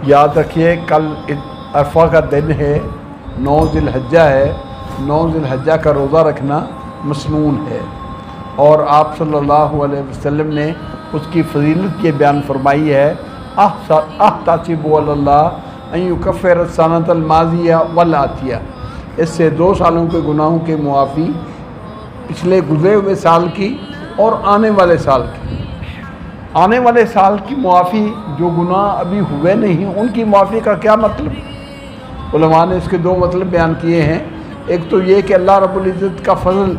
یاد رکھیے کل عرفہ کا دن ہے، 9 ذی الحجہ ہے، 9 ذی الحجہ کا روزہ رکھنا مسنون ہے، اور آپ صلی اللہ علیہ وسلم نے اس کی فضیلت یہ بیان فرمائی ہے، احتسب علی اللہ ان یکفر السنۃ الماضیہ والآتیہ، اس سے 2 سالوں کے گناہوں کے معافی، پچھلے گزرے ہوئے سال کی اور آنے والے سال کی۔ آنے والے سال کی معافی، جو گناہ ابھی ہوئے نہیں ان کی معافی کا کیا مطلب؟ علماء نے اس کے 2 مطلب بیان کیے ہیں۔ ایک تو یہ کہ اللہ رب العزت کا فضل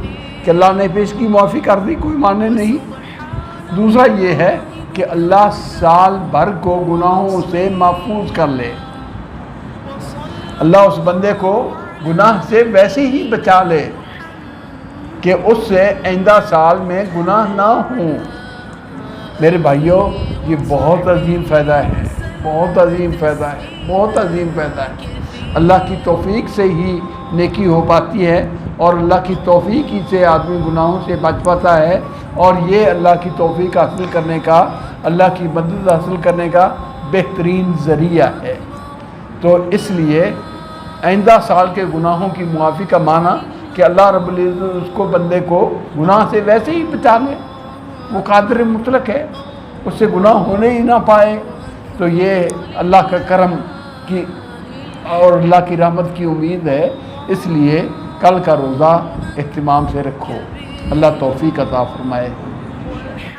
کہ اللہ نے پیش کی معافی کر دی، کوئی معنی نہیں۔ دوسرا یہ ہے کہ اللہ سال بھر کو گناہوں سے محفوظ کر لے، اللہ اس بندے کو گناہ سے ویسے ہی بچا لے کہ اس سے آئندہ سال میں گناہ نہ ہوں۔ میرے بھائیوں، یہ بہت عظیم فائدہ ہے، بہت عظیم فائدہ ہے، بہت عظیم فائدہ ہے۔ اللہ کی توفیق سے ہی نیکی ہو پاتی ہے، اور اللہ کی توفیق ہی سے آدمی گناہوں سے بچ پاتا ہے، اور یہ اللہ کی توفیق حاصل کرنے کا، اللہ کی مدد حاصل کرنے کا بہترین ذریعہ ہے۔ تو اس لیے آئندہ سال کے گناہوں کی معافی کا معنی کہ اللہ رب العزت اس کو بندے کو گناہ سے ویسے ہی بچا لے، وہ قادر مطلق ہے، اس سے گناہ ہونے ہی نہ پائے۔ تو یہ اللہ کا کرم کی اور اللہ کی رحمت کی امید ہے، اس لیے کل کا روزہ اہتمام سے رکھو۔ اللہ توفیق عطا فرمائے۔